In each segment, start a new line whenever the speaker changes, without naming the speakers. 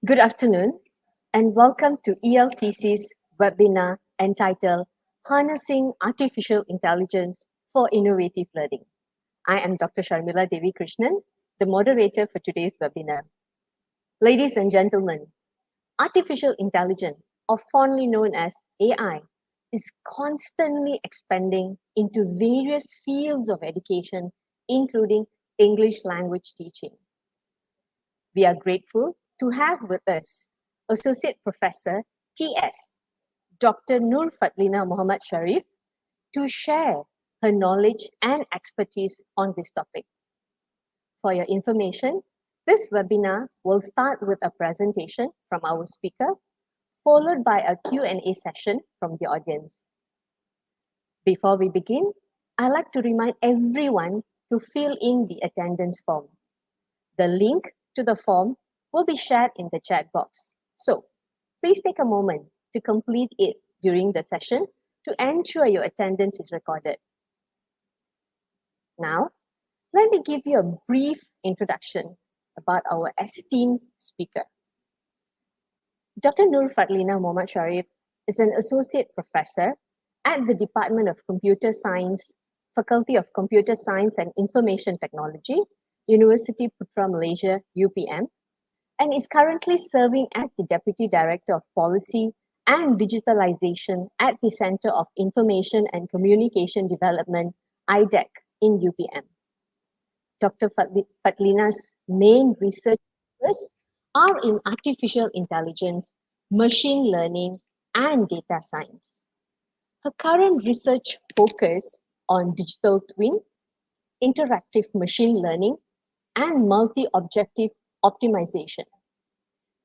Good afternoon and welcome to ELTC's webinar entitled Harnessing Artificial Intelligence for Innovative Learning. I am Dr. Sharmila Devi Krishnan, the moderator for today's webinar. Ladies and gentlemen, artificial intelligence, or fondly known as AI, is constantly expanding into various fields of education, including English language teaching. We are grateful to have with us Associate Professor TS, Dr. Fadhlina Mohd Sharef, to share her knowledge and expertise on this topic. For your information, this webinar will start with a presentation from our speaker, followed by a Q&A session from the audience. Before we begin, I'd like to remind everyone to fill in the attendance form. The link to the form will be shared in the chat box. So please take a moment to complete it during the session to ensure your attendance is recorded. Now, let me give you a brief introduction about our esteemed speaker. Dr. Fadhlina Mohd Sharef is an associate professor at the Department of Computer Science, Faculty of Computer Science and Information Technology, University Putra Malaysia, UPM, and is currently serving as the Deputy Director of Policy and Digitalization at the Center of Information and Communication Development, IDEC, in UPM. Dr. Fadhlina's main research interests are in artificial intelligence, machine learning, and data science. Her current research focus on digital twin, interactive machine learning, and multi-objective optimization.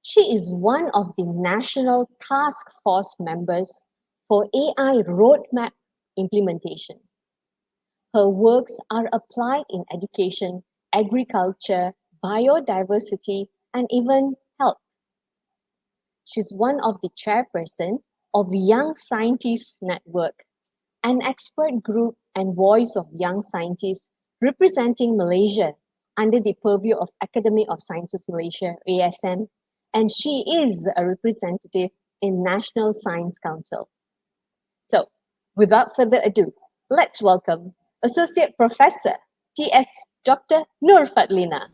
She is one of the national task force members for AI roadmap implementation. Her works are applied in education, agriculture, biodiversity, and even health. She's one of the chairperson of Young Scientists Network, an expert group and voice of young scientists representing Malaysia under the purview of Academy of Sciences Malaysia, ASM, and she is a representative in National Science Council. So, without further ado, let's welcome Associate Professor TS Dr. Fadhlina.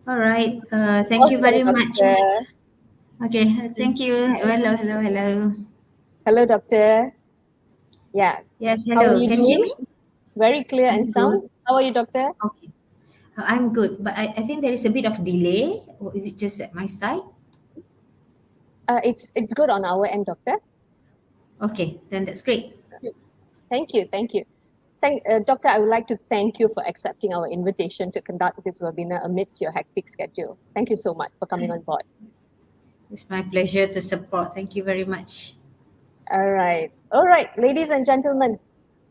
All right, thank you very much.
Doctor.
Okay, thank you. Hello.
Hello, Doctor. Yeah.
Yes,
How are
hello.
you
Can you hear
doing?
me?
Very clear and
I'm
sound.
good.
How are you, Doctor?
Okay, I'm good, but I think there is a bit of delay. Or is it just at my side?
It's good on our end, Doctor.
Okay, then that's great.
Thank you. Doctor, I would like to thank you for accepting our invitation to conduct this webinar amidst your hectic schedule. Thank you so much for coming on board.
It's my pleasure to support. Thank you very much.
All right, ladies and gentlemen,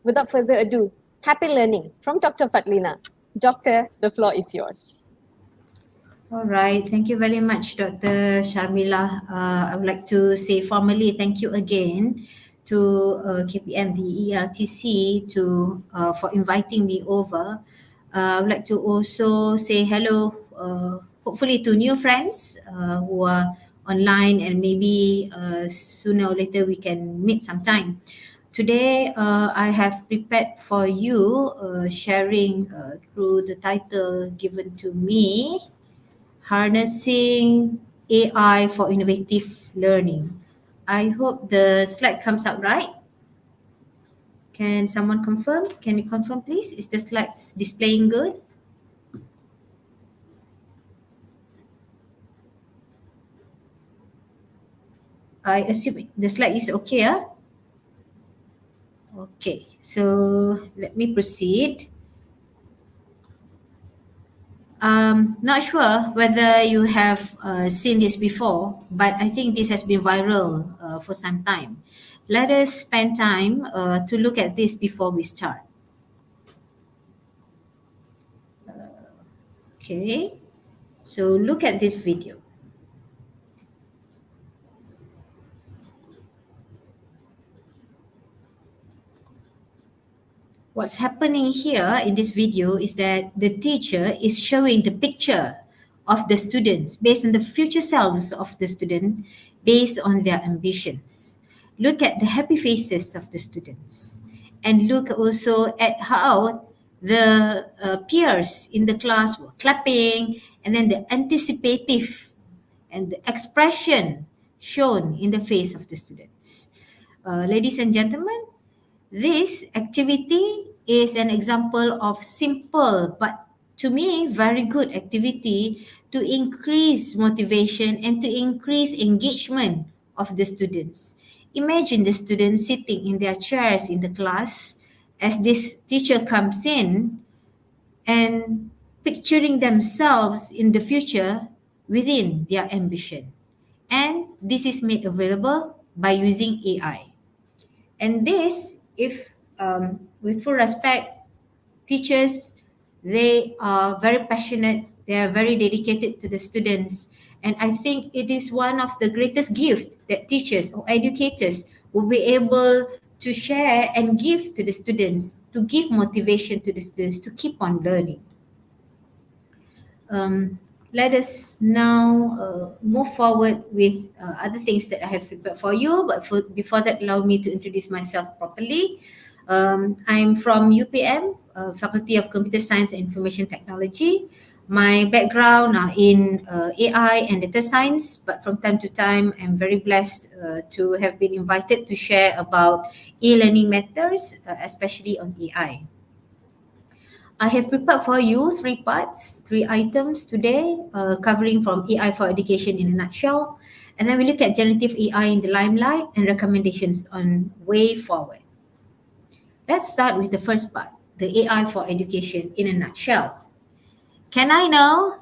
without further ado, happy learning from Dr. Fadhlina. Doctor, the floor is yours.
All right, thank you very much, Dr. Sharmila. I would like to say formally thank you again to KPM, the ELTC, for inviting me over. I would like to also say hello, hopefully to new friends who are online, and maybe sooner or later we can meet sometime. Today, I have prepared for you sharing through the title given to me, Harnessing AI for Innovative Learning. I hope the slide comes out right. Can someone confirm? Can you confirm, please? Is the slides displaying good? I assume the slide is okay, huh? Okay, so let me proceed. Not sure whether you have seen this before, but I think this has been viral for some time. Let us spend time to look at this before we start. Okay, so look at this video. What's happening here in this video is that the teacher is showing the picture of the students, based on the future selves of the student, based on their ambitions. Look at the happy faces of the students, and look also at how the peers in the class were clapping, and then the anticipative and the expression shown in the face of the students. Ladies and gentlemen, this activity is an example of simple but to me very good activity to increase motivation and to increase engagement of the students. Imagine the students sitting in their chairs in the class as this teacher comes in and picturing themselves in the future within their ambition. And this is made available by using AI. And this, if with full respect, teachers, they are very passionate, they are very dedicated to the students. And I think it is one of the greatest gifts that teachers or educators will be able to share and give to the students, to give motivation to the students to keep on learning. Let us now move forward with other things that I have prepared for you. But before that, allow me to introduce myself properly. I'm from UPM, Faculty of Computer Science and Information Technology. My background are in AI and data science, but from time to time, I'm very blessed to have been invited to share about e-learning matters, especially on AI. I have prepared for you three parts, three items today, covering from AI for education in a nutshell. And then we look at generative AI in the limelight and recommendations on way forward. Let's start with the first part, the AI for education in a nutshell. Can I know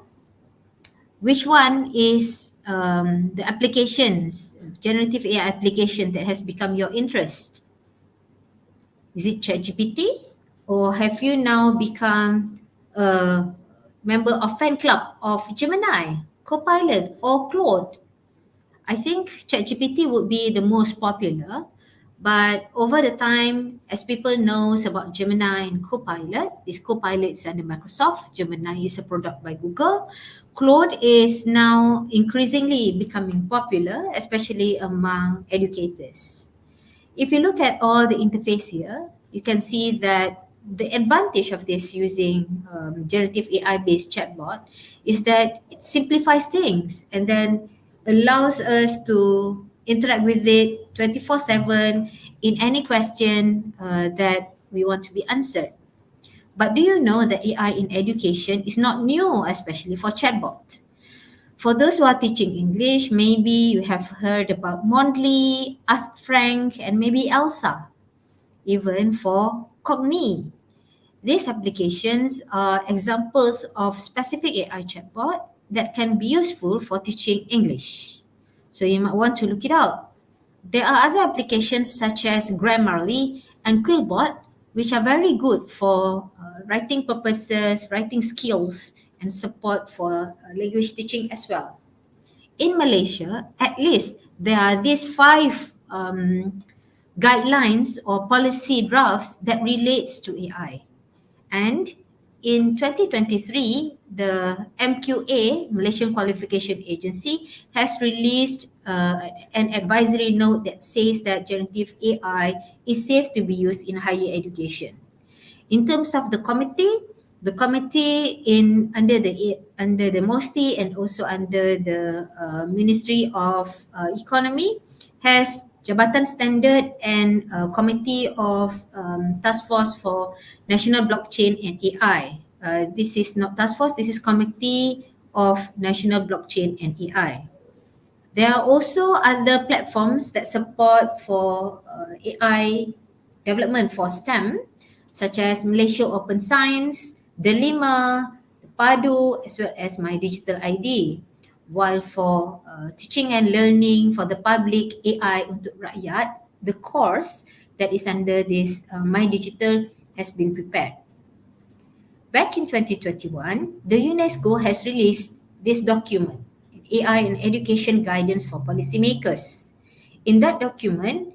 which one is the applications, generative AI application that has become your interest? Is it ChatGPT? Or have you now become a member of fan club of Gemini, Copilot, or Claude? I think ChatGPT would be the most popular, but over the time, as people knows about Gemini and Copilot, this Copilot is under Microsoft, Gemini is a product by Google. Claude is now increasingly becoming popular, especially among educators. If you look at all the interface here, you can see that the advantage of this using generative AI based chatbot is that it simplifies things and then allows us to interact with it 24/7 in any question that we want to be answered. But do you know that AI in education is not new, especially for chatbot? For those who are teaching English, maybe you have heard about Mondly, Ask Frank, and maybe Elsa. Even for Cogni. These applications are examples of specific AI chatbot that can be useful for teaching English. So you might want to look it out. There are other applications such as Grammarly and Quillbot, which are very good for writing purposes, writing skills, and support for language teaching as well. In Malaysia, at least there are these five guidelines or policy drafts that relates to AI. And in 2023, the MQA, Malaysian Qualification Agency, has released an advisory note that says that generative AI is safe to be used in higher education. In terms of the committee in under the MOSTI and also under the Ministry of Economy has Jabatan Standard and Committee of Task Force for National Blockchain and AI. This is not task force, this is Committee of National Blockchain and AI. There are also other platforms that support for AI development for STEM, such as Malaysia Open Science, Delima, Padu, as well as My Digital ID. While for teaching and learning for the public AI untuk rakyat, the course that is under this My Digital has been prepared. Back in 2021, the UNESCO has released this document, AI and Education Guidance for Policymakers. In that document,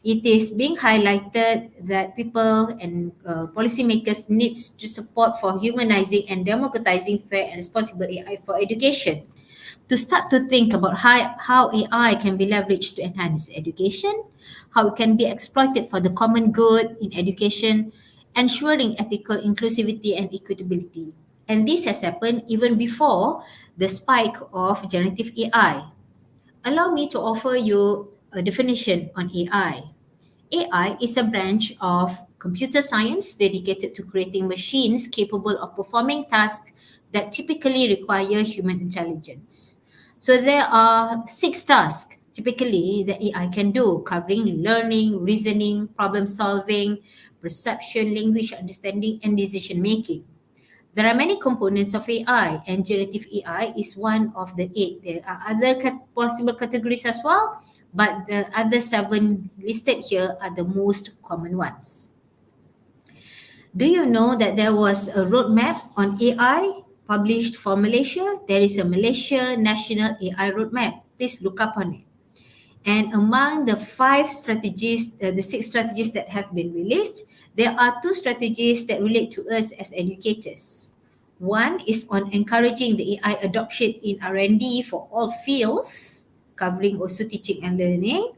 it is being highlighted that people and policymakers needs to support for humanizing and democratizing fair and responsible AI for education. To start to think about how AI can be leveraged to enhance education, how it can be exploited for the common good in education, ensuring ethical inclusivity and equitability. And this has happened even before the spike of generative AI. Allow me to offer you a definition on AI. AI is a branch of computer science dedicated to creating machines capable of performing tasks that typically require human intelligence. So there are 6 tasks typically that AI can do, covering learning, reasoning, problem solving, perception, language understanding, and decision making. There are many components of AI, and generative AI is one of the 8. There are other possible categories as well, but the other 7 listed here are the most common ones. Do you know that there was a roadmap on AI published for Malaysia? There is a Malaysia National AI Roadmap. Please look up on it. And among the 6 strategies that have been released, there are 2 strategies that relate to us as educators. One is on encouraging the AI adoption in R&D for all fields, covering also teaching and learning,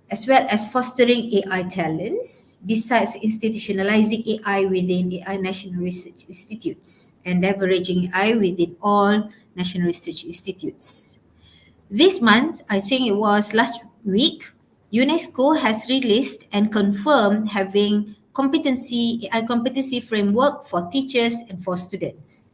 as well as fostering AI talents, besides institutionalizing AI within AI national research institutes and leveraging AI within all national research institutes. This month, I think it was last week, UNESCO has released and confirmed having AI competency framework for teachers and for students.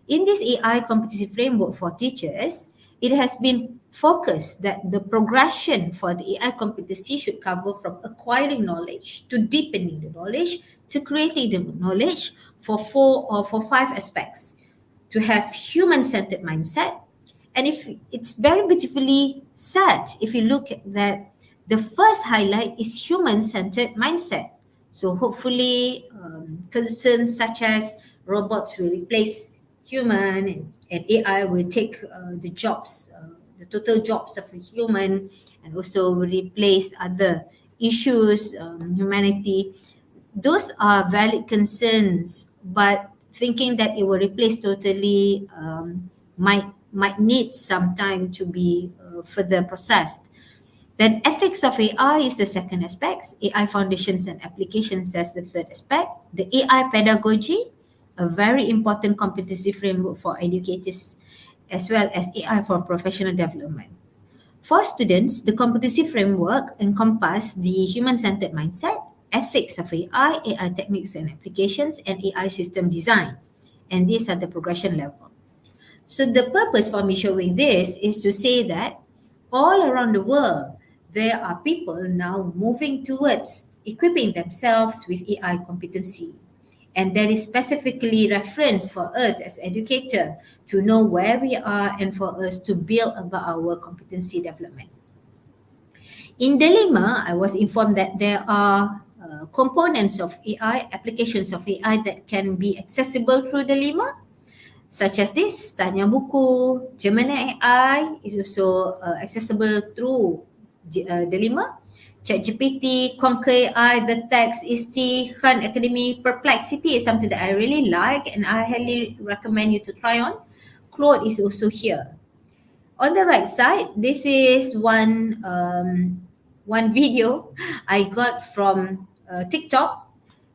In this AI competency framework for teachers, it has been focused that the progression for the AI competency should cover from acquiring knowledge to deepening the knowledge to creating the knowledge for 5 aspects. To have human-centered mindset, and if it's very beautifully said, if you look at that, the first highlight is human-centered mindset. So hopefully, concerns such as robots will replace human and AI will take the total jobs of a human, and also will replace other issues, humanity. Those are valid concerns, but thinking that it will replace totally might need some time to be further processed. Then ethics of AI is the second aspect. AI foundations and applications as the third aspect. The AI pedagogy, a very important competency framework for educators, as well as AI for professional development. For students, the competency framework encompass the human-centered mindset, ethics of AI techniques and applications, and AI system design. And these are the progression level. So the purpose for me showing this is to say that all around the world, there are people now moving towards equipping themselves with AI competency. And there is specifically reference for us as educator to know where we are and for us to build about our competency development. In Dilemma, I was informed that there are components of AI, applications of AI that can be accessible through Dilemma, such as this, Tanya Buku, Gemini AI is also accessible through Dilemma, ChatGPT, Conquer AI, The Text, ISTI, Khan Academy, Perplexity is something that I really like and I highly recommend you to try on. Claude is also here. On the right side, this is one video I got from TikTok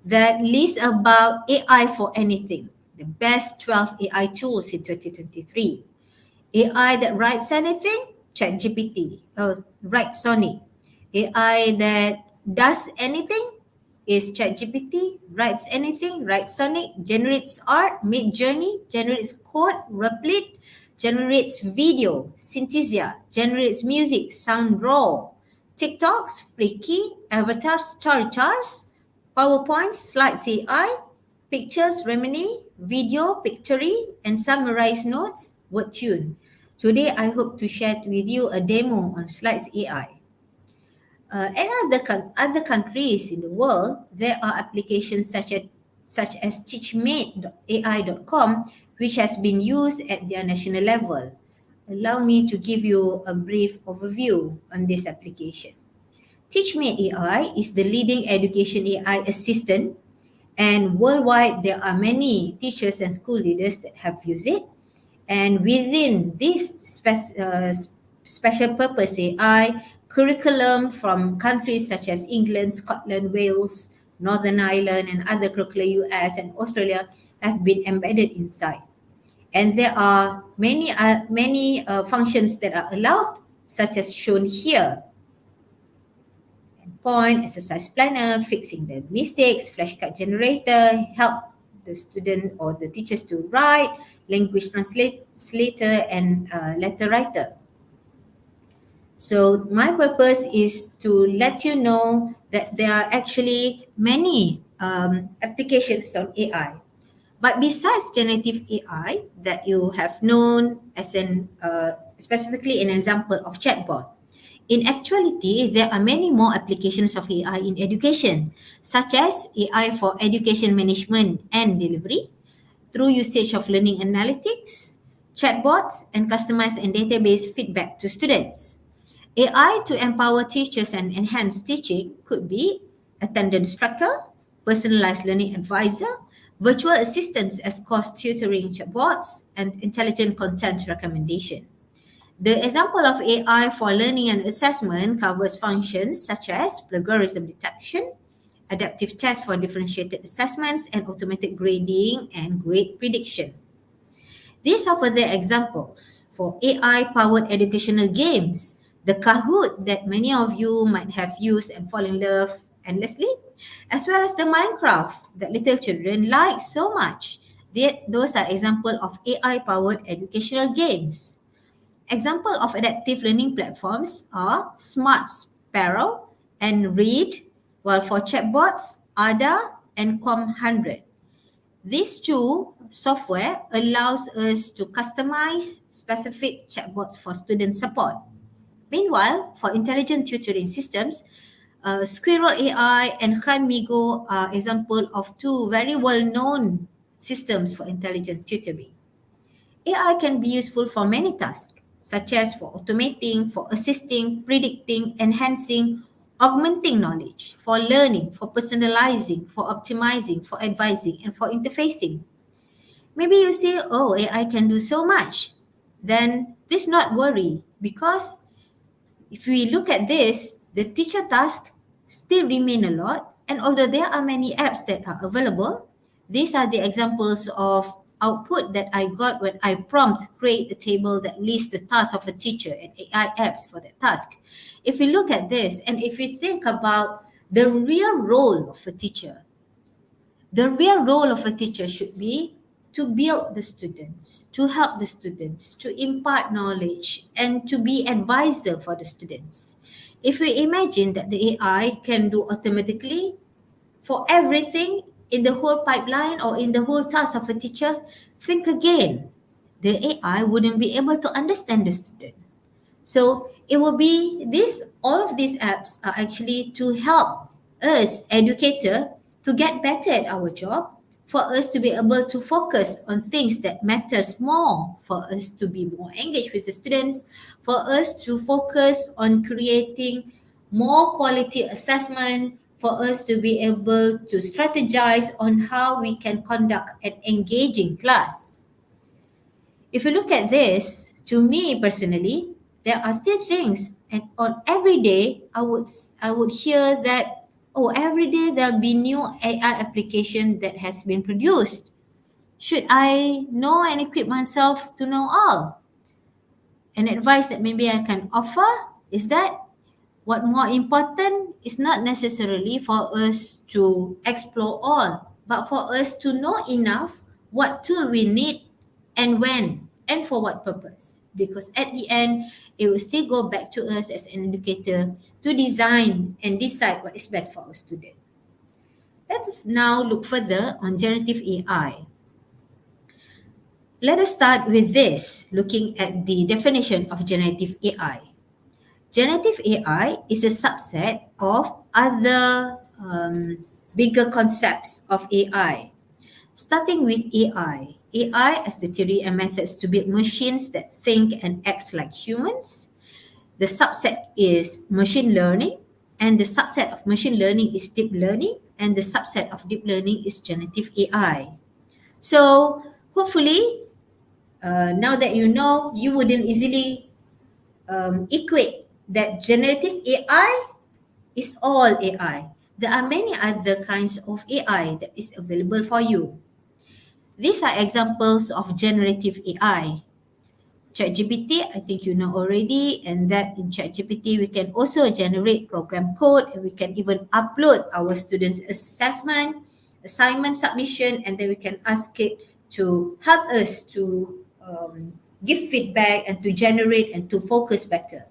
that lists about AI for anything, the best 12 AI tools in 2023. AI that writes anything, ChatGPT. Write Sonic. AI that does anything is ChatGPT. Writes anything, writes Sonic. Generates art, Mid Journey. Generates code, Replit. Generates video, Synthesia. Generates music, Sound Raw. TikToks, Flicky. Avatars, Charts. PowerPoint, Slides AI. Pictures, Remini. Video, Pictory. And summarize notes, WordTune. Today, I hope to share with you a demo on Slides AI. In other countries in the world, there are applications such as teachmate.ai.com, which has been used at their national level. Allow me to give you a brief overview on this application. TeachMate AI is the leading education AI assistant, and worldwide there are many teachers and school leaders that have used it. And within this special purpose AI, curriculum from countries such as England, Scotland, Wales, Northern Ireland, and other curricula US and Australia have been embedded inside. And there are many functions that are allowed, such as shown here: point, exercise planner, fixing the mistakes, flashcard generator, help the student or the teachers to write, language translator, and letter writer. So my purpose is to let you know that there are actually many applications on AI. But besides generative AI that you have known as specifically an example of chatbot, in actuality, there are many more applications of AI in education, such as AI for education management and delivery, through usage of learning analytics, chatbots, and customized and database feedback to students. AI to empower teachers and enhance teaching could be attendance tracker, personalized learning advisor, virtual assistants as course tutoring chatbots, and intelligent content recommendation. The example of AI for learning and assessment covers functions such as plagiarism detection, adaptive tests for differentiated assessments, and automatic grading and grade prediction. These are further examples for AI-powered educational games, the Kahoot that many of you might have used and fall in love endlessly, as well as the Minecraft that little children like so much. Those are examples of AI-powered educational games. Example of adaptive learning platforms are Smart Sparrow and Read, while for chatbots, Ada and Com100. These two software allows us to customize specific chatbots for student support. Meanwhile, for intelligent tutoring systems, Squirrel AI and Khanmigo are example of two very well-known systems for intelligent tutoring. AI can be useful for many tasks, such as for automating, for assisting, predicting, enhancing, augmenting knowledge, for learning, for personalizing, for optimizing, for advising, and for interfacing. Maybe you say, oh, AI can do so much. Then please not worry, because if we look at this, the teacher task still remain a lot. And although there are many apps that are available, these are the examples of output that I got when I prompt create a table that lists the task of a teacher and AI apps for that task. If we look at this and if we think about the real role of a teacher, the real role of a teacher should be to build the students, to help the students, to impart knowledge, and to be advisor for the students. If we imagine that the AI can do automatically for everything in the whole pipeline or in the whole task of a teacher, think again. The AI wouldn't be able to understand the student. So it will be this, all of these apps are actually to help us educator to get better at our job, for us to be able to focus on things that matters more, for us to be more engaged with the students, for us to focus on creating more quality assessment, for us to be able to strategize on how we can conduct an engaging class. If you look at this, to me personally, there are still things, and on every day I would hear that, oh, every day there'll be new AI application that has been produced. Should I know and equip myself to know all? An advice that maybe I can offer is that what more important is not necessarily for us to explore all, but for us to know enough what tool we need and when and for what purpose. Because at the end, it will still go back to us as an educator to design and decide what is best for our student. Let us now look further on generative AI. Let us start with this, looking at the definition of generative AI. Generative AI is a subset of other bigger concepts of AI. Starting with AI. AI as the theory and methods to build machines that think and act like humans. The subset is machine learning. and the subset of machine learning is deep learning, and the subset of deep learning is generative AI. So hopefully, now that you know, you wouldn't easily equate that generative AI is all AI. There are many other kinds of AI that is available for you. These are examples of generative AI. ChatGPT, I think you know already, and that in ChatGPT we can also generate program code, and we can even upload our students' assessment, assignment submission, and then we can ask it to help us to give feedback and to generate and to focus better.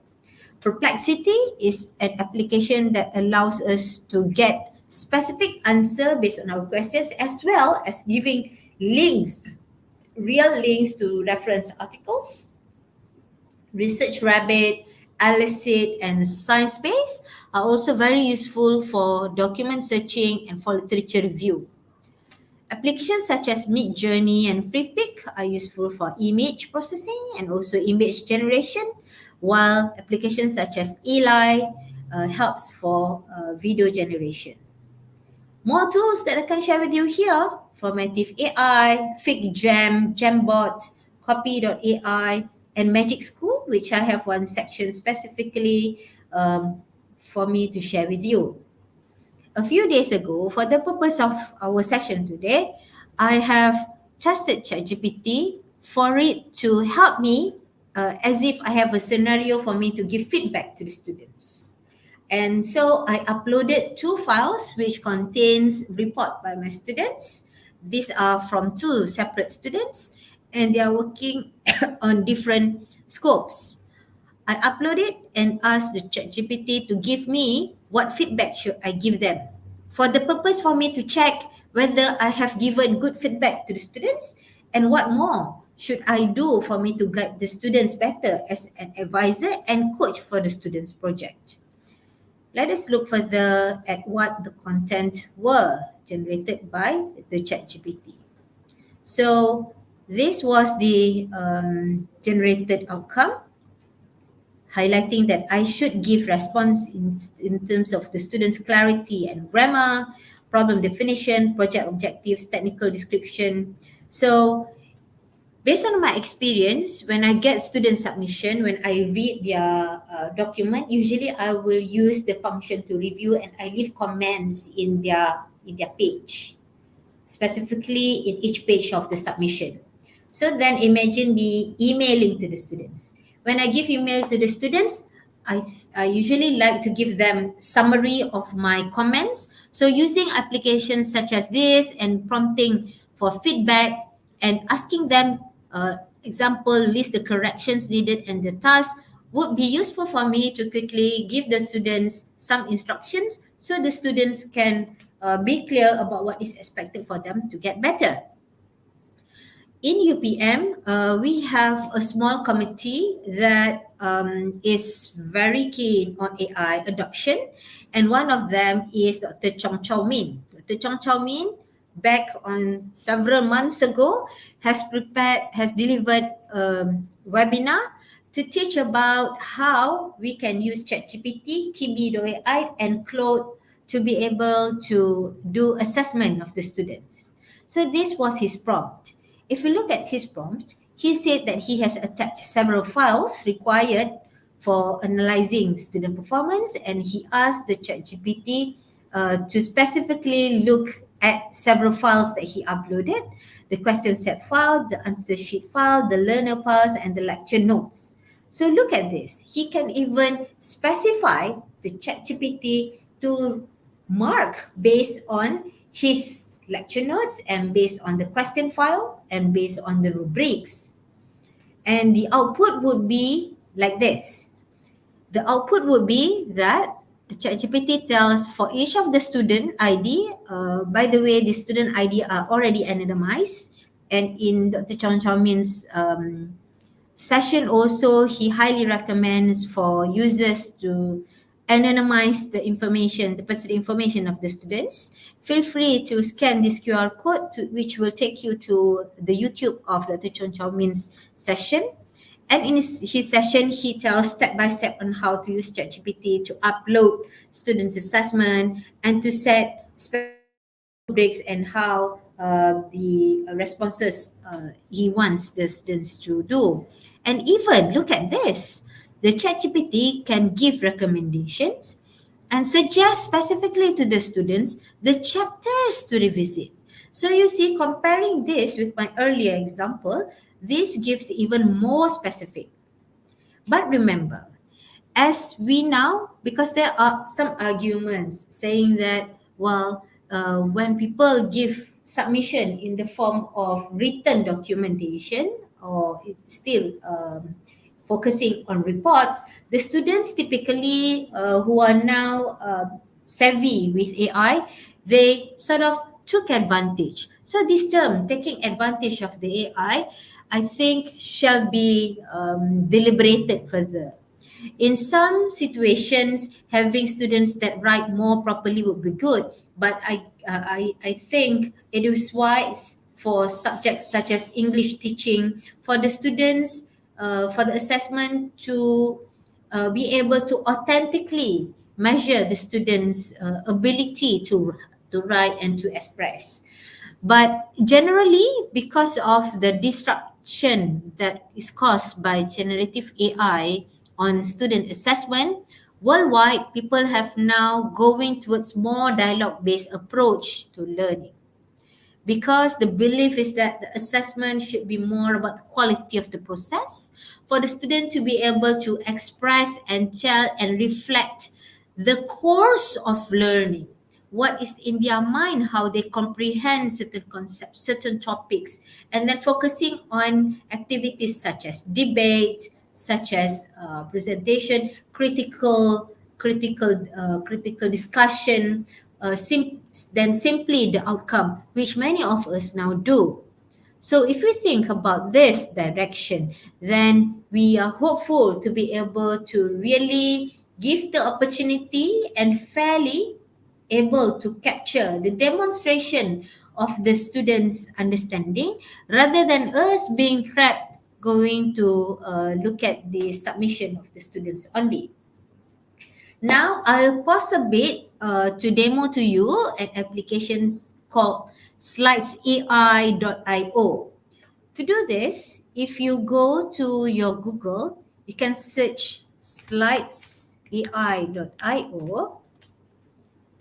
Perplexity is an application that allows us to get specific answer based on our questions, as well as giving links, real links to reference articles. Research Rabbit, Elicit, and ScienceBase are also very useful for document searching and for literature review. Applications such as Midjourney and FreePic are useful for image processing and also image generation, while applications such as Eli helps for video generation. More tools that I can share with you here: Formative AI, FigJam, Jambot, Copy.ai, and Magic School, which I have one section specifically for me to share with you. A few days ago, for the purpose of our session today, I have tested ChatGPT for it to help me as if I have a scenario for me to give feedback to the students. And so I uploaded 2 files which contains report by my students. These are from 2 separate students, and they are working on different scopes. I uploaded and asked the ChatGPT to give me what feedback should I give them, for the purpose for me to check whether I have given good feedback to the students and what more should I do for me to guide the students better as an advisor and coach for the students' project. Let us look further at what the content were generated by the ChatGPT. So this was the generated outcome, highlighting that I should give response in terms of the students' clarity and grammar, problem definition, project objectives, technical description. So based on my experience, when I get student submission, when I read their document, usually I will use the function to review and I leave comments in their page, specifically in each page of the submission. So then imagine me emailing to the students. When I give email to the students, I usually like to give them summary of my comments. So using applications such as this and prompting for feedback and asking them, example, list the corrections needed and the task would be useful for me to quickly give the students some instructions so the students can be clear about what is expected for them to get better. In UPM, we have a small committee that is very keen on AI adoption, and one of them is Dr. Chong Chow Min. Dr. Chong Chow Min, back on several months ago, has delivered a webinar to teach about how we can use ChatGPT, Kibi.ai, and Claude to be able to do assessment of the students. So this was his prompt. If we look at his prompt, he said that he has attached several files required for analyzing student performance, and he asked the ChatGPT to specifically look at several files that he uploaded: the question set file, the answer sheet file, the learner files, and the lecture notes. So look at this. He can even specify the ChatGPT to mark based on his lecture notes and based on the question file and based on the rubrics. And the output would be like this. The output would be that the ChatGPT tells for each of the student ID, by the way, the student ID are already anonymized, and in Dr. Chong Chow Min's session also, he highly recommends for users to anonymize the information, the personal information of the students. Feel free to scan this QR code which will take you to the YouTube of Dr. Chong Chow Min's session. And in his session, he tells step by step on how to use ChatGPT to upload students' assessment and to set specific rubrics and how the responses he wants the students to do. And even look at this, the ChatGPT can give recommendations and suggest specifically to the students the chapters to revisit. So you see, comparing this with my earlier example, this gives even more specific. But remember, as we now, because there are some arguments saying that, well, when people give submission in the form of written documentation or it's still focusing on reports, the students typically who are now savvy with AI, they sort of took advantage. So this term, taking advantage of the I think shall be deliberated further. In some situations, having students that write more properly would be good, but I think it is wise for subjects such as English teaching for the students, for the assessment to be able to authentically measure the students' ability to write and to express. But generally, because of the disruption that is caused by generative AI on student assessment, worldwide, people have now going towards more dialogue-based approach to learning, because the belief is that the assessment should be more about the quality of the process for the student to be able to express and tell and reflect the course of learning, what is in their mind, how they comprehend certain concepts, certain topics, and then focusing on activities such as debate, such as presentation, critical discussion, than simply the outcome, which many of us now do. So if we think about this direction, then we are hopeful to be able to really give the opportunity and fairly able to capture the demonstration of the students' understanding rather than us being trapped going to look at the submission of the students only. Now I'll pause a bit to demo to you an application called slidesai.io. To do this, if you go to your Google, you can search slidesai.io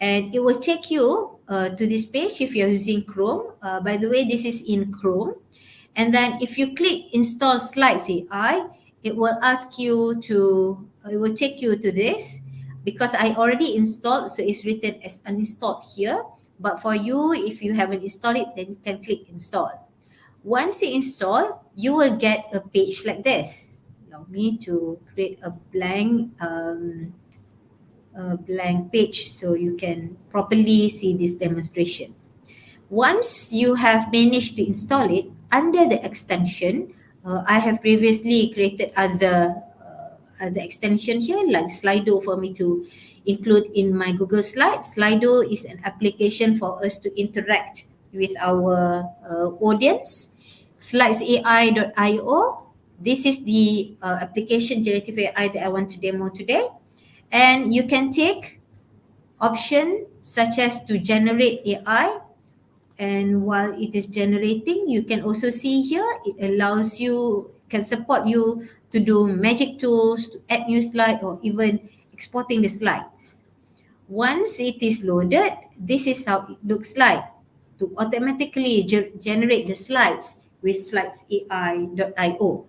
and it will take you to this page if you're using Chrome. By the way, this is in Chrome. And then if you click install Slides AI, it will ask you to, it will take you to this because I already installed, so it's written as uninstalled here. But for you, if you haven't installed it, then you can click install. Once you install, you will get a page like this. Allow me to create a blank page so you can properly see this demonstration. Once you have managed to install it, under the extension, I have previously created other extensions here like Slido for me to include in my Google Slides. Slido is an application for us to interact with our audience. Slidesai.io, this is the application generative AI that I want to demo today. And you can take option such as to generate AI, and while it is generating, you can also see here it allows you, can support you to do magic tools, to add new slide or even exporting the slides. Once it is loaded, this is how it looks like to automatically generate the slides with slidesai.io.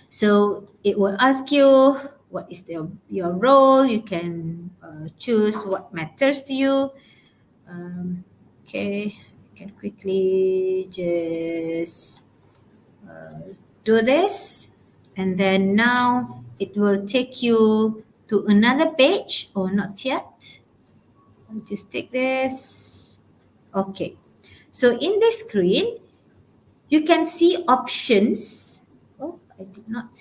So it will ask you what is your role. You can choose what matters to you. Okay, you can quickly just do this, and then now it will take you to another page, or not yet. I'll just take this. Okay, so in this screen, you can see options. Oh, I did not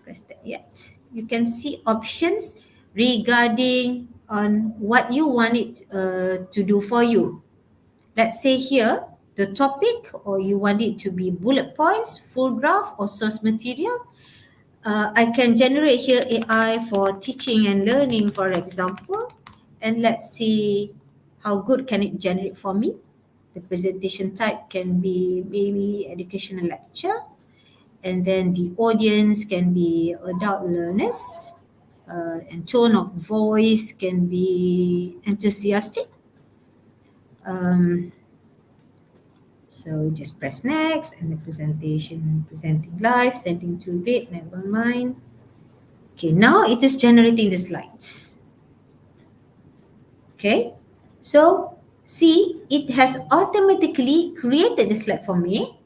press that yet. You can see options regarding on what you want it to do for you. Let's say here, the topic, or you want it to be bullet points, full draft, or source material. I can generate here AI for teaching and learning, for example, and let's see how good can it generate for me. The presentation type can be maybe educational lecture, and then the audience can be adult learners, and tone of voice can be enthusiastic. Um, so just press next, and the presentation, presenting live, setting to read, never mind. Okay, now it is generating the slides. Okay, so see, it has automatically created the slide for me.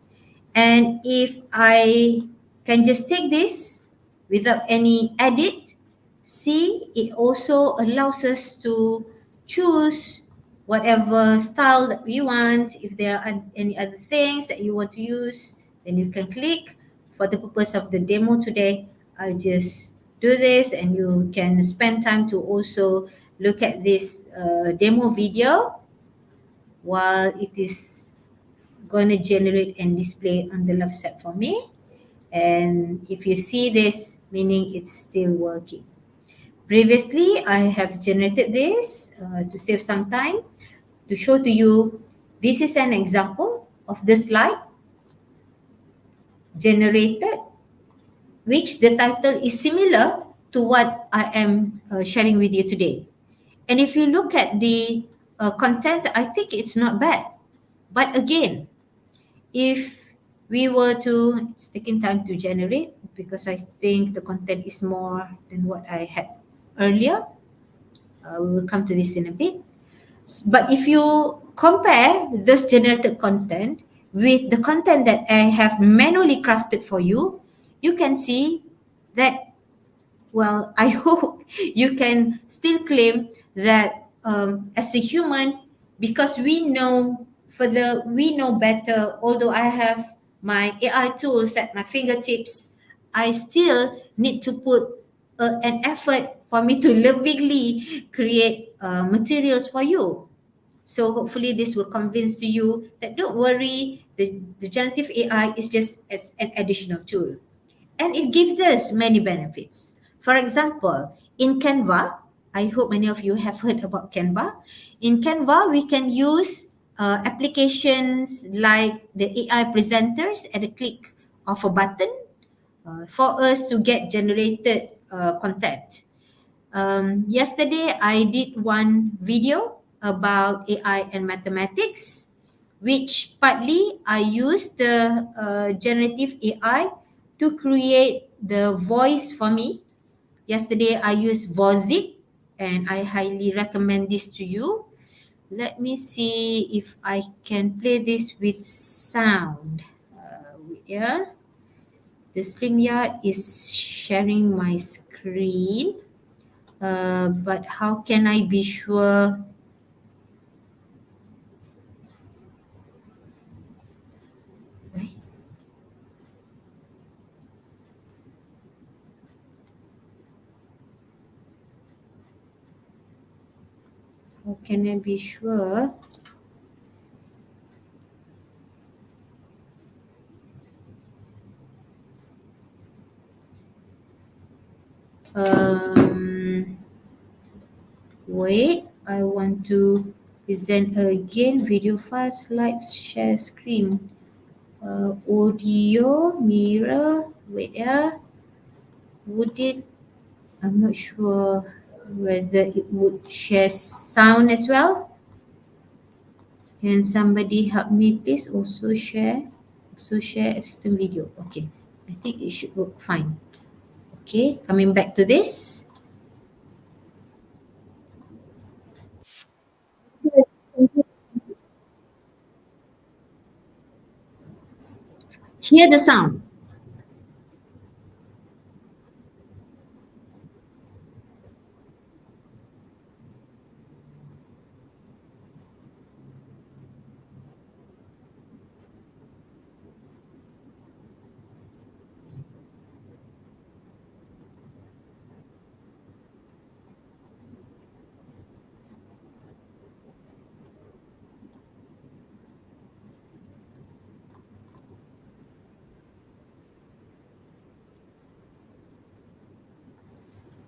And if I can just take this without any edit, see, it also allows us to choose whatever style that we want. If there are any other things that you want to use, then you can click. For the purpose of the demo today, I'll just do this, and you can spend time to also look at this demo video while it is going to generate and display on the left side for me. And if you see this, meaning it's still working. Previously, I have generated this to save some time to show to you. This is an example of the slide generated, which the title is similar to what I am sharing with you today. And if you look at the content, I think it's not bad. But again, if we were to, it's taking time to generate because I think the content is more than what I had earlier. We will come to this in a bit. But if you compare this generated content with the content that I have manually crafted for you, you can see that, well, I hope you can still claim that as a human, because we know better, although I have my AI tools at my fingertips, I still need to put an effort for me to lovingly create materials for you. So hopefully this will convince to you that don't worry, the generative AI is just as an additional tool. And it gives us many benefits. For example, in Canva, I hope many of you have heard about Canva. In Canva, we can use applications like the AI presenters at a click of a button for us to get generated content. Yesterday, I did one video about AI and mathematics, which partly I used the generative AI to create the voice for me. Yesterday, I used Vozic, and I highly recommend this to you. Let me see if I can play this with sound. Yeah, the StreamYard is sharing my screen. But how can I be sure? Eh, How can I be sure? Um, Wait, I want to present again. Video file, slides, share screen. Audio, mirror. Wait, yeah. Would it? I'm not sure whether it would share sound as well. Can somebody help me, please? Also share system video. Okay, I think it should work fine. Okay, coming back to this. Hear the sound.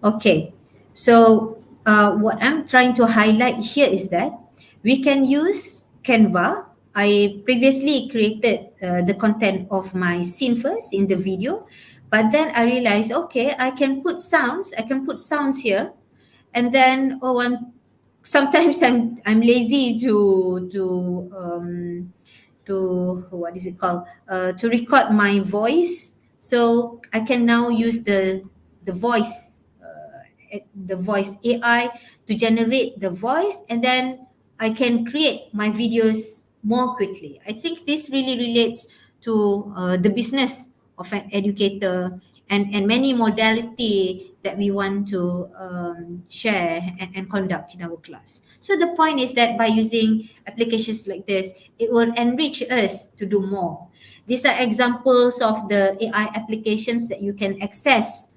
Okay, so what I'm trying to highlight here is that we can use Canva. I previously created the content of my scene first in the video, but then I realized, okay, I can put sounds. I can put sounds here, and then sometimes I'm lazy to what is it called, to record my voice, so I can now use the voice the voice AI to generate the voice, and then I can create my videos more quickly. I think this really relates to the business of an educator, and many modality that we want to share and conduct in our class. So the point is that by using applications like this, it will enrich us to do more. These are examples of the AI applications that you can access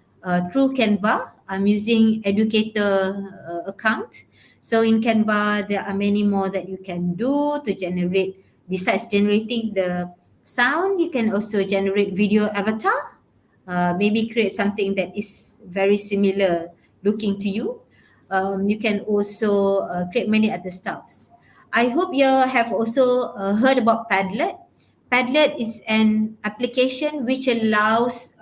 through Canva. I'm using educator account. So in Canva, there are many more that you can do to generate. Besides generating the sound, you can also generate video avatar. Maybe create something that is very similar looking to you. You can also create many other stuffs. I hope you have also heard about Padlet. Padlet is an application which allows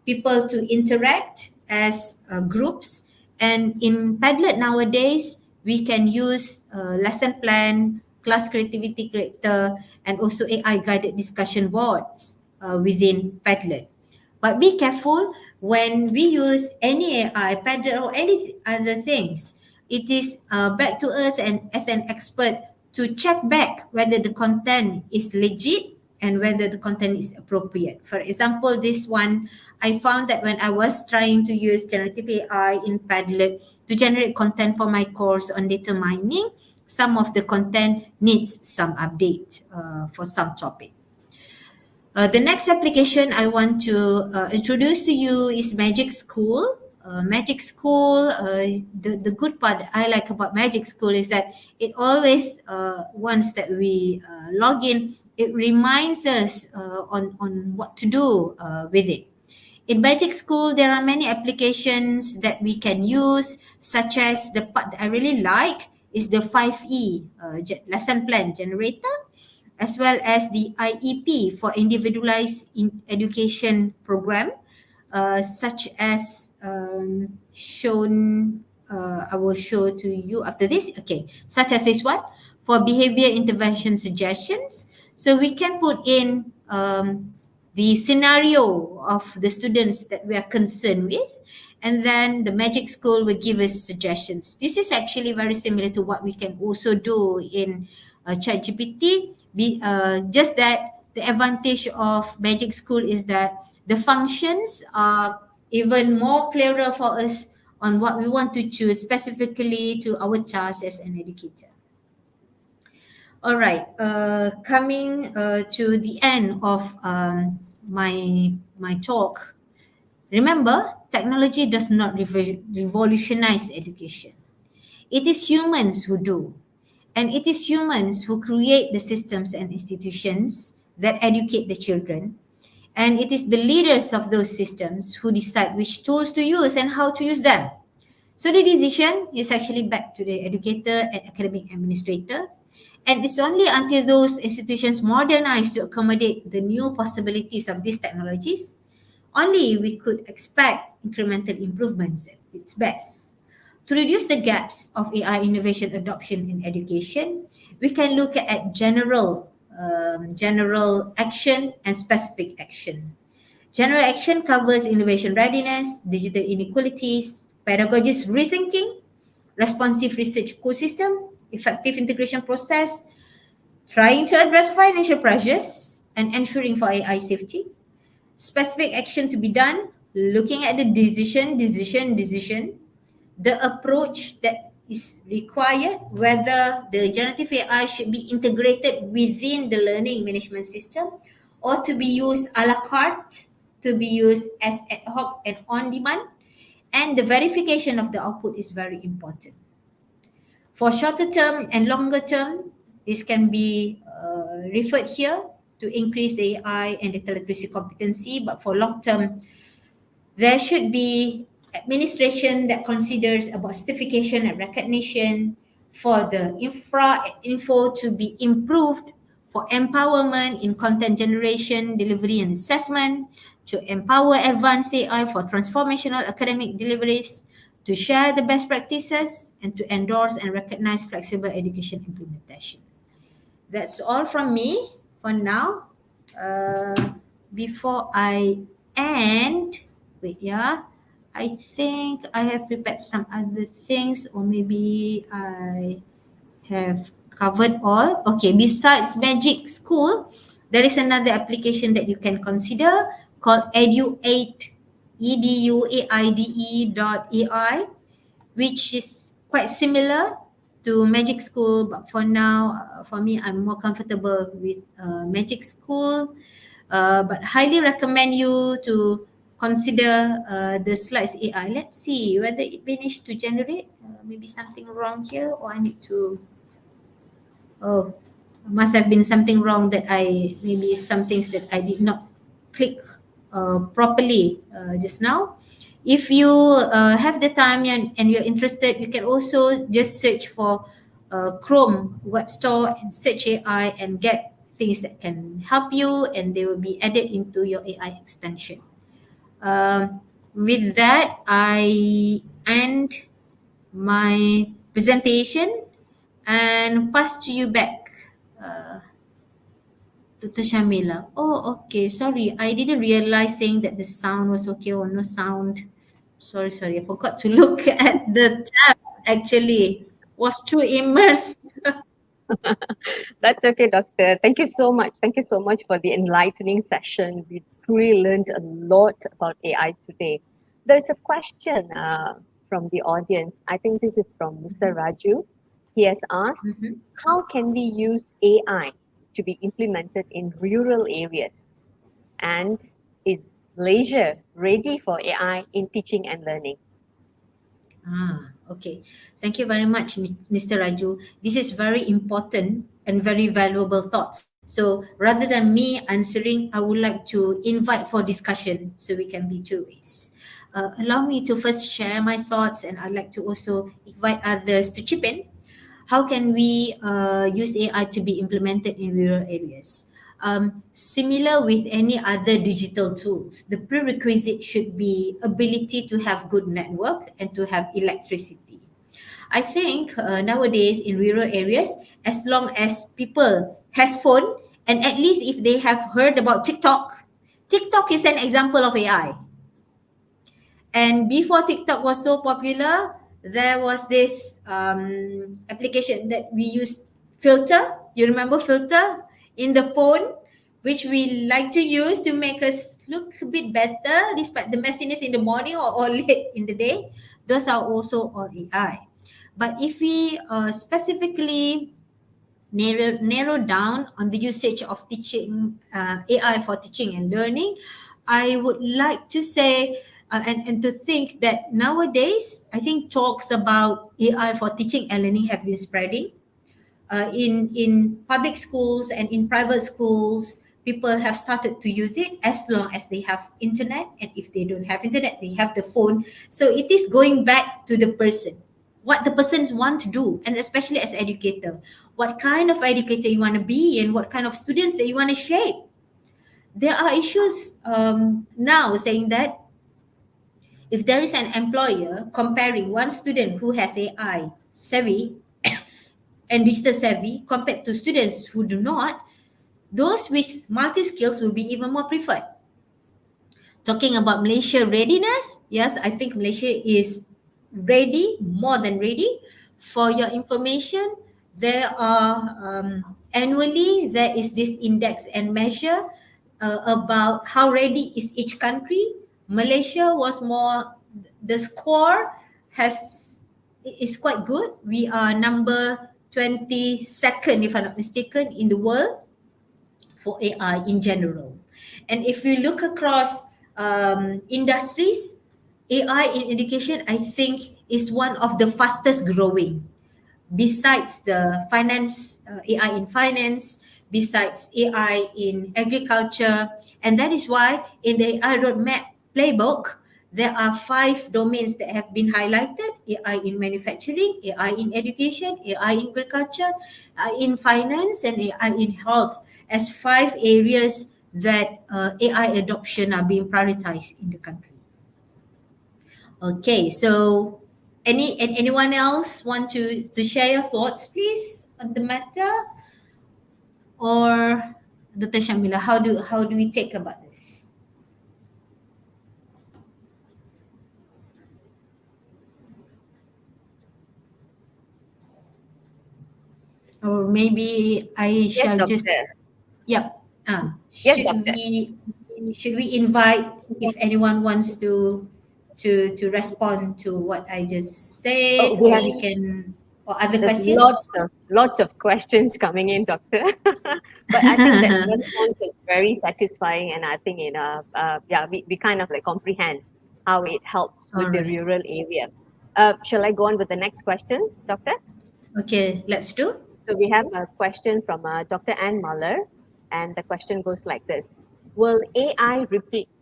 people to interact as groups. And in Padlet nowadays, we can use lesson plan, class creativity creator, and also AI guided discussion boards within Padlet. But be careful when we use any AI, Padlet, or any other things. It is back to us and as an expert to check back whether the content is legit and whether the content is appropriate. For example, this one, I found that when I was trying to use generative AI in Padlet to generate content for my course on data mining, some of the content needs some update for some topic. The next application I want to introduce to you is Magic School. Magic School, the good part I like about Magic School is that it always, once that we log in, it reminds us on what to do with it. In Magic School, there are many applications that we can use, such as the part that I really like is the 5E lesson plan generator, as well as the IEP for individualized education program, such as shown. I will show to you after this. Okay, such as this one for behavior intervention suggestions. So we can put in the scenario of the students that we are concerned with, and then the Magic School will give us suggestions. This is actually very similar to what we can also do in ChatGPT. Just that the advantage of Magic School is that the functions are even more clearer for us on what we want to choose specifically to our task as an educator. All right, coming to the end of my talk. Remember, technology does not revolutionize education. It is humans who do. And it is humans who create the systems and institutions that educate the children. And it is the leaders of those systems who decide which tools to use and how to use them. So the decision is actually back to the educator and academic administrator. And it's only until those institutions modernize to accommodate the new possibilities of these technologies, only we could expect incremental improvements at its best. To reduce the gaps of AI innovation adoption in education, we can look at general action and specific action. General action covers innovation readiness, digital inequalities, pedagogies rethinking, responsive research ecosystem, effective integration process, trying to address financial pressures, and ensuring for AI safety. Specific action to be done, looking at the decision, the approach that is required, whether the generative AI should be integrated within the learning management system or to be used a la carte, to be used as ad hoc and on demand, and the verification of the output is very important. For shorter term and longer term, this can be referred here to increase the AI and data literacy competency, but for long term, there should be administration that considers about certification and recognition, for the info to be improved, for empowerment in content generation, delivery and assessment, to empower advanced AI for transformational academic deliveries, to share the best practices, and to endorse and recognize flexible education implementation. That's all from me for now. Before I end, wait, yeah, I think I have prepared some other things, or maybe I have covered all. Okay, besides Magic School, there is another application that you can consider called Edu8, EDUAIDE.ai, which is quite similar to Magic School, but for now, for me, I'm more comfortable with Magic School. But highly recommend you to consider the slides AI. Let's see whether it managed to generate. Maybe something wrong here, or I need to. Oh, must have been something wrong that I maybe some things that I did not click properly just now. If you have the time and you're interested, you can also just search for Chrome Web Store and search AI and get things that can help you, and they will be added into your AI extension. With that, I end my presentation and pass to you back, Dr. Shamila. Oh, okay. Sorry, I didn't realize saying that the sound was okay or no sound. Sorry. I forgot to look at the tab. Actually, was too immersed.
That's okay, Doctor. Thank you so much. Thank you so much for the enlightening session. We truly learned a lot about AI today. There's a question from the audience. I think this is from Mr. Raju. He has asked,
Mhm.
how can we use AI to be implemented in rural areas? And is Malaysia ready for AI in teaching and learning?
Okay. Thank you very much, Mr. Raju. This is very important and very valuable thoughts. So rather than me answering, I would like to invite for discussion so we can be two ways. Allow me to first share my thoughts, and I'd like to also invite others to chip in. How can we use AI to be implemented in rural areas? Similar with any other digital tools, the prerequisite should be ability to have good network and to have electricity. I think nowadays in rural areas, as long as people has phone, and at least if they have heard about TikTok, TikTok is an example of AI. And before TikTok was so popular, there was this application that we used, Filter. You remember Filter in the phone, which we like to use to make us look a bit better despite the messiness in the morning or late in the day. Those are also all AI. But if we specifically narrow down on the usage of teaching, AI for teaching and learning, I would like to say and to think that nowadays, I think talks about AI for teaching and learning have been spreading. In public schools and in private schools, people have started to use it as long as they have internet, and if they don't have internet, they have the phone. So it is going back to the person, what the persons want to do, and especially as educator, what kind of educator you want to be and what kind of students that you want to shape. There are issues now saying that if there is an employer comparing one student who has AI savvy and digital savvy compared to students who do not, those with multi skills will be even more preferred. Talking about Malaysia readiness, yes, I think Malaysia is ready, more than ready. For your information, there are annually there is this index and measure about how ready is each country. Malaysia was more, the score has is quite good. We are number 22nd, if I'm not mistaken, in the world for AI in general. And if you look across industries, AI in education, I think, is one of the fastest growing. Besides the finance, AI in finance, besides AI in agriculture, and that is why in the AI roadmap playbook, there are 5 domains that have been highlighted: AI in manufacturing, AI in education, AI in agriculture, AI in finance, and AI in health, as 5 areas that AI adoption are being prioritized in the country. Okay, so anyone else want to share your thoughts, please, on the matter? Or Dr. Shamila, how do we take about this? Or maybe I
Yes,
shall just,
doctor.
yep.
Yes,
Should
doctor.
we invite if anyone wants to respond to what I just
Oh,
said,
we
or
have
we can, or other
there's
questions?
lots of questions coming in, doctor. But I think that response was very satisfying, and I think yeah, we kind of like comprehend how it helps
All
with the
right.
rural area. Shall I go on with the next question, doctor?
Okay, let's do.
So we have a question from Dr. Ann Muller, and the question goes like this: will AI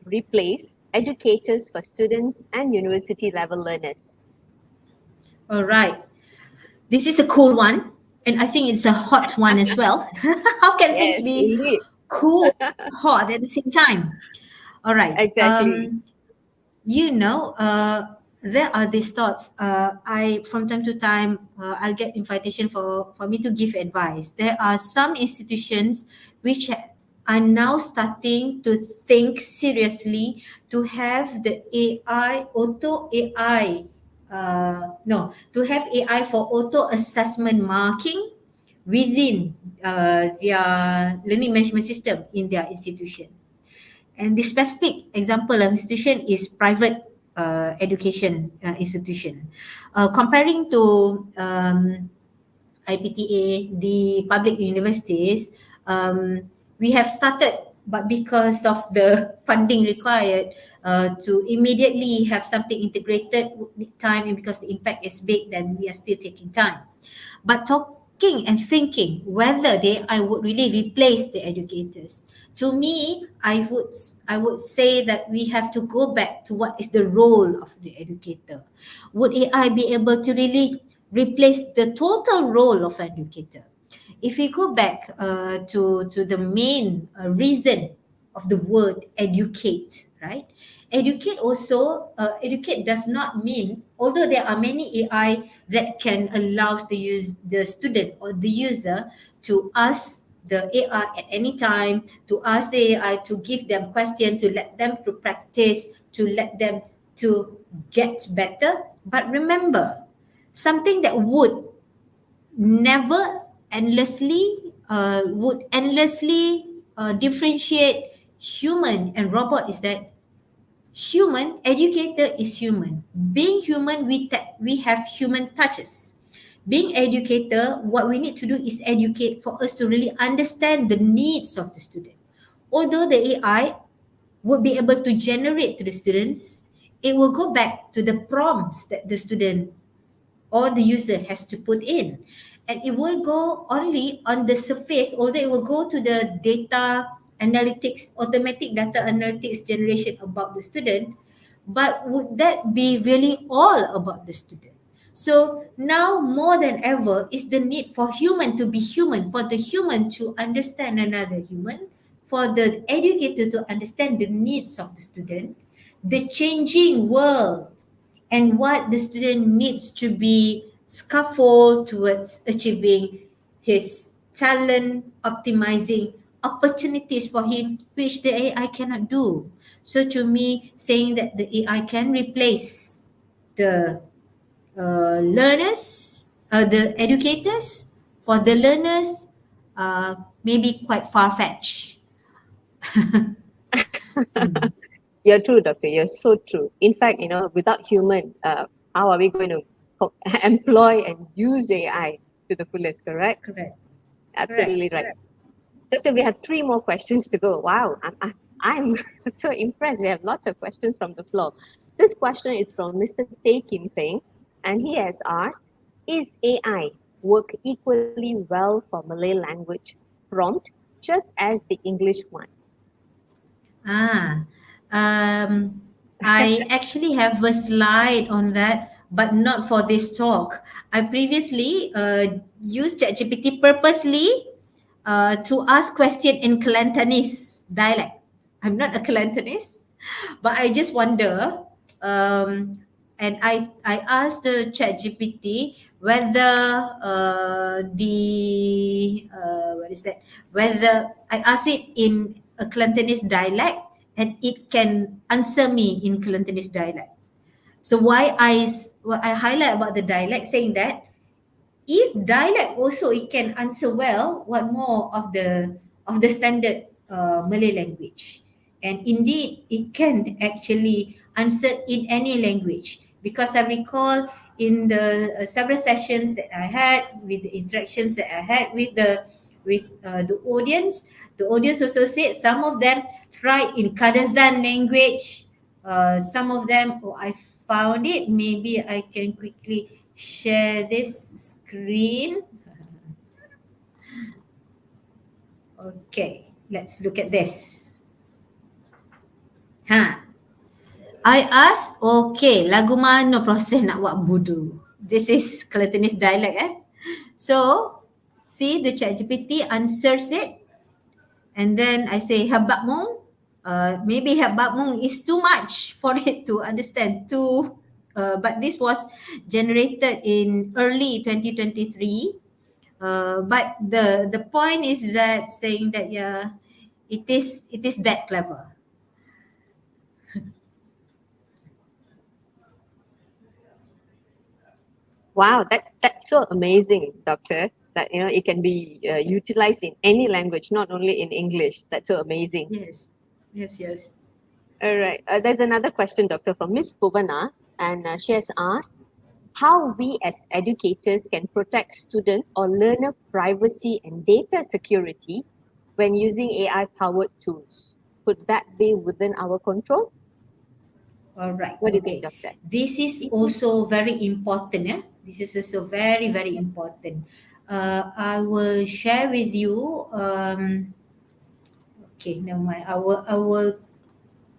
replace educators for students and university level learners?
All right. This is a cool one, and I think it's a hot one as well. How can things
Yes,
be
indeed.
cool, hot at the same time? All right.
Exactly.
You know, there are these thoughts. I from time to time, I'll get invitation for me to give advice. There are some institutions which are now starting to think seriously to have the AI auto AI. No, to have AI for auto assessment marking within their learning management system in their institution. And the specific example of institution is private education institution. Comparing to IPTA, the public universities, we have started, but because of the funding required to immediately have something integrated would need time, and because the impact is big, then we are still taking time. But talking and thinking whether I would really replace the educators, to me, I would say that we have to go back to what is the role of the educator. Would AI be able to really replace the total role of educator? If we go back to the main reason of the word educate, right? Educate does not mean, although there are many AI that can allow the student or the user to ask the AI at any time, to ask the AI to give them question, to let them to practice, to let them to get better. But remember, something that never endlessly differentiate human and robot is that human educator is human. Being human, we have human touches. Being educator, what we need to do is educate for us to really understand the needs of the student. Although the AI would be able to generate to the students, it will go back to the prompts that the student or the user has to put in. And it will go only on the surface, although it will go to the data analytics, automatic data analytics generation about the student. But would that be really all about the student? So now more than ever is the need for human to be human, for the human to understand another human, for the educator to understand the needs of the student, the changing world, and what the student needs to be scaffold towards achieving his talent, optimizing opportunities for him, which the AI cannot do. So to me, saying that the AI can replace the learners, the educators for the learners, maybe quite far-fetched. Hmm.
You're true, doctor. You're so true. In fact, without human, how are we going to employ and use AI to the fullest? Correct.
Correct.
Absolutely
Correct.
right. Doctor, we have three more questions to go. Wow, I'm so impressed. We have lots of questions from the floor. This question is from Mr. Tay Kim Peng, and he has asked, is AI work equally well for Malay language prompt just as the English one?
Ah, um, I actually have a slide on that, but not for this talk. I previously used ChatGPT purposely to ask question in Kelantanese dialect. I'm not a Kelantanese, but I just wonder, um, and I asked the ChatGPT whether what is that? Whether I asked it in a Kelantanese dialect and it can answer me in Kelantanese dialect. So what I highlight about the dialect saying that if dialect also it can answer well, what more of the standard Malay language. And indeed it can actually answer in any language, because I recall in the several sessions that I had, with the interactions that I had with the audience also said some of them tried in Kadazan language. Some of them, oh, I found it, maybe I can quickly share this screen. Okay, let's look at this. Ha. I ask, okay, lagu mana proses nak buat budu? This is Kelantanese dialect So, see the ChatGPT answers it, and then I say habak mung. Maybe habak mung is too much for it to understand. But this was generated in early 2023. But the point is that saying that yeah, it is that clever.
Wow, that's so amazing, Doctor. That it can be utilized in any language, not only in English. That's so amazing.
Yes, yes, yes.
All right. There's another question, Doctor, from Miss Puvana, and she has asked how we as educators can protect student or learner privacy and data security when using AI-powered tools. Could that be within our control?
All right.
What do you think,
Okay.
Doctor?
This is also very important. Yeah? This is also very, very important. I will share with you. Okay, never mind.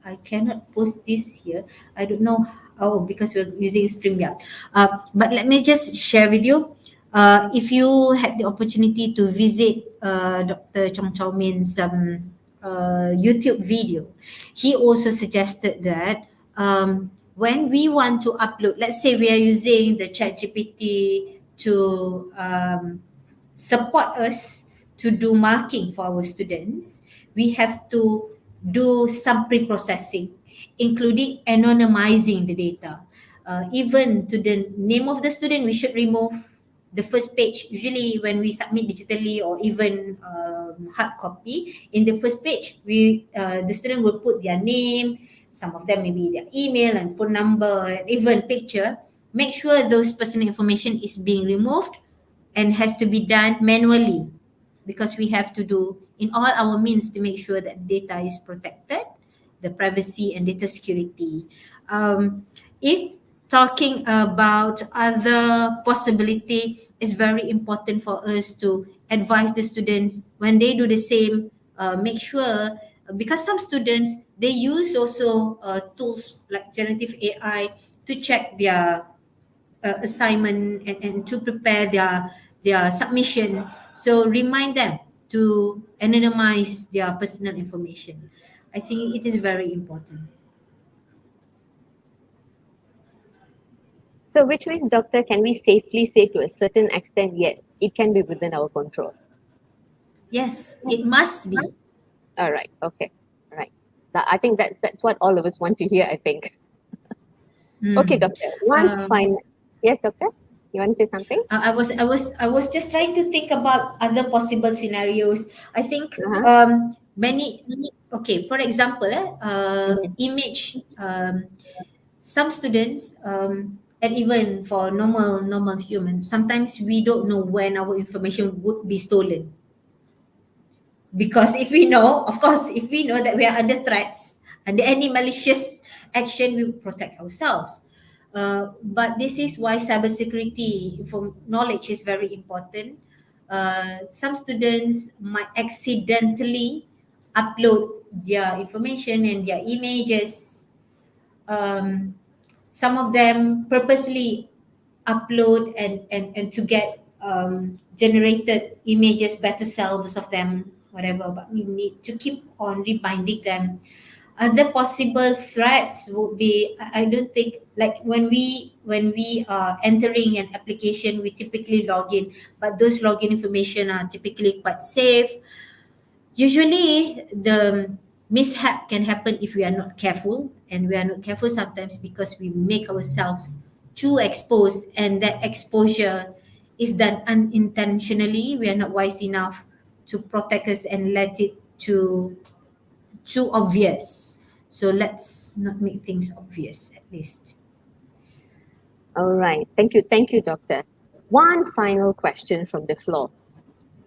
I cannot post this here. I don't know. Oh, because we're using StreamYard. But let me just share with you. If you had the opportunity to visit Dr. Chong Chow Min's YouTube video, he also suggested that when we want to upload, let's say we are using the ChatGPT to support us to do marking for our students, we have to do some pre-processing, including anonymizing the data. Even to the name of the student, we should remove the first page. Usually when we submit digitally or even hard copy, in the first page, the student will put their name, some of them maybe their email and phone number, and even picture. Make sure those personal information is being removed and has to be done manually, because we have to do in all our means to make sure that data is protected, the privacy and data security. If talking about other possibility, it's very important for us to advise the students when they do the same, make sure, because some students they use also tools like generative AI to check their assignment, and to prepare their submission. So remind them to anonymize their personal information. I think it is very important.
So, which means, Doctor, can we safely say to a certain extent, yes, it can be within our control?
Yes, it must be.
All right. Okay. All right. I think that's what all of us want to hear, I think. Okay,
Hmm.
Doctor. One
Um,
final. Yes, Doctor? You want to say something?
I was just trying to think about other possible scenarios. I think
Uh-huh.
many. Okay, for example,
Mhm.
image. Some students, and even for normal humans, sometimes we don't know when our information would be stolen. Because if we know, of course, if we know that we are under threats, under any malicious action, we will protect ourselves. But this is why cybersecurity for knowledge is very important. Some students might accidentally upload their information and their images some of them purposely upload and to get generated images, better selves of them, whatever, but we need to keep on reminding them. Other possible threats would be, I don't think, like when we are entering an application, we typically log in, but those login information are typically quite safe. Usually the mishap can happen if we are not careful, and we are not careful sometimes because we make ourselves too exposed, and that exposure is done unintentionally. We are not wise enough to protect us and let it too obvious. So let's not make things obvious, at least.
All right. Thank you, Doctor. One final question from the floor.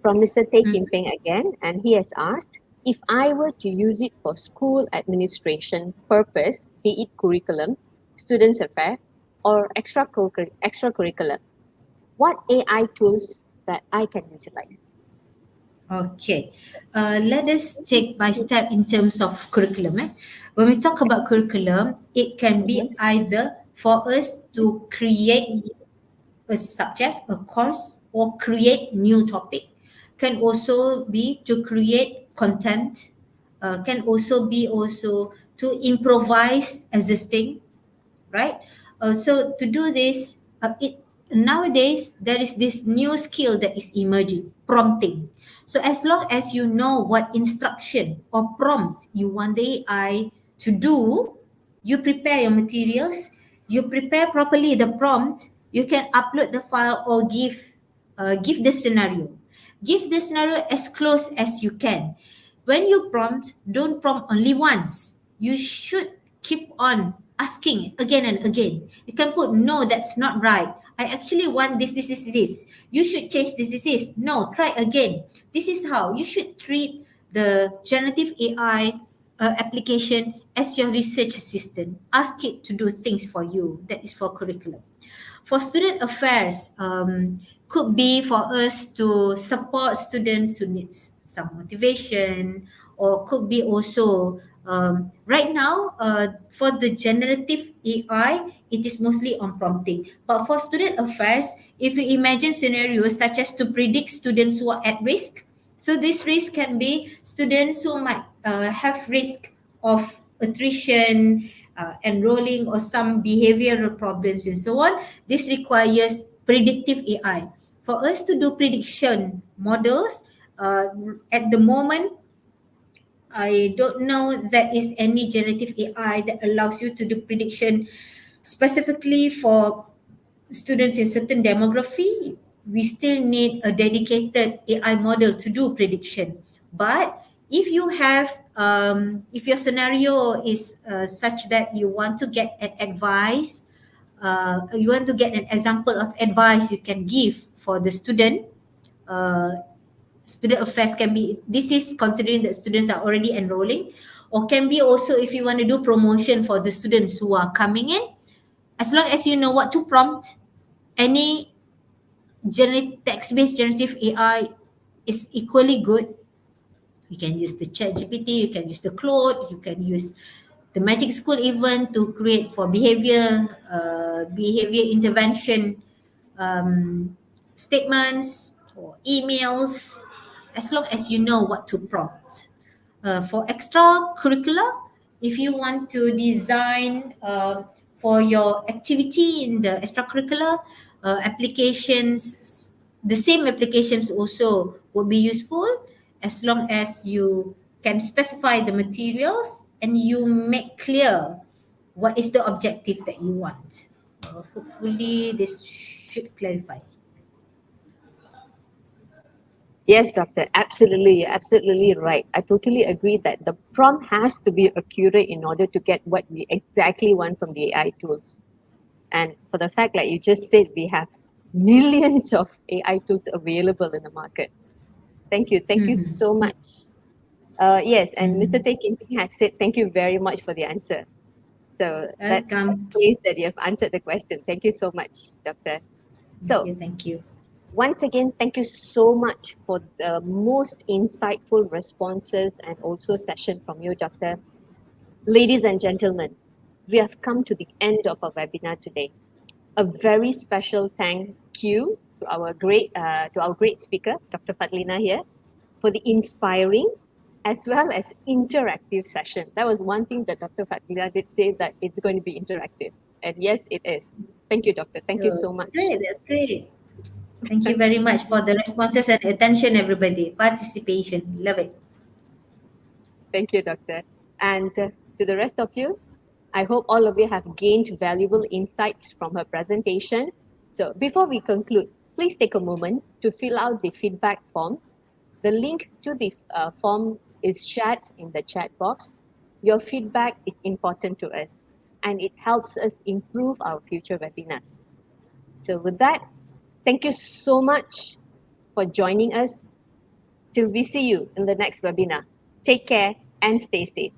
From Mr. Tay Kim Peng again, and he has asked, if I were to use it for school administration purpose, be it curriculum, students affair, or extracurricular, what AI tools that I can utilize?
Okay, let us take by step in terms of curriculum. When we talk about curriculum, it can be
Mhm.
either for us to create a subject, a course, or create new topic. Can also be to create content. Can also be also to improvise existing, right? So to do this, nowadays there is this new skill that is emerging, prompting. So as long as you know what instruction or prompt you want the AI to do, you prepare your materials, you prepare properly the prompt, you can upload the file or give the scenario. Give the scenario as close as you can. When you prompt, don't prompt only once. You should keep on asking again and again. You can put, no, that's not right. I actually want this. You should change this. No, try again. This is how you should treat the generative AI application as your research assistant. Ask it to do things for you. That is for curriculum. For student affairs, could be for us to support students who need some motivation, or could be also right now for the generative AI, it is mostly on prompting. But for student affairs, if you imagine scenarios such as to predict students who are at risk, so this risk can be students who might have risk of attrition, enrolling, or some behavioral problems and so on. This requires predictive AI. For us to do prediction models, at the moment, I don't know there is any generative AI that allows you to do prediction specifically for students in certain demography. We still need a dedicated AI model to do prediction. But if you have, if your scenario is such that you want to get an advice, you want to get an example of advice you can give for the student, uh, student affairs can be, this is considering that students are already enrolling, or can be also if you want to do promotion for the students who are coming in. As long as you know what to prompt, any text-based generative AI is equally good. You can use the chat GPT, you can use the Claude, you can use the Magic School even to create for behavior intervention statements or emails, as long as you know what to prompt. For extracurricular, if you want to design for your activity in the extracurricular applications, the same applications also would be useful, as long as you can specify the materials and you make clear what is the objective that you want. Hopefully this should clarify.
Yes, Doctor, absolutely. You're absolutely right. I totally agree that the prompt has to be accurate in order to get what we exactly want from the AI tools. And for the fact, like you just said, we have millions of AI tools available in the market. Thank you. Thank you
Mm-hmm.
so much. Yes, and Mr.
Mm-hmm.
Tay Kim Ping has said thank you very much for the answer. So that's
Welcome.
pleased that you have answered the question. Thank you so much, Doctor. So
Thank you.
once again, thank you so much for the most insightful responses and also session from you, Doctor. Ladies and gentlemen, we have come to the end of our webinar today. A very special thank you to our great speaker, Dr. Fadhlina here, for the inspiring as well as interactive session. That was one thing that Dr. Fadhlina did say, that it's going to be interactive. And yes, it is. Thank you, Doctor. Thank you
Oh,
so
that's
much.
great. That's great. Thank you very much for the responses and attention, everybody. Participation. Love it.
Thank you, Doctor. And to the rest of you, I hope all of you have gained valuable insights from her presentation. So before we conclude, please take a moment to fill out the feedback form. The link to the form is shared in the chat box. Your feedback is important to us and it helps us improve our future webinars. So with that, thank you so much for joining us. Till we see you in the next webinar. Take care and stay safe.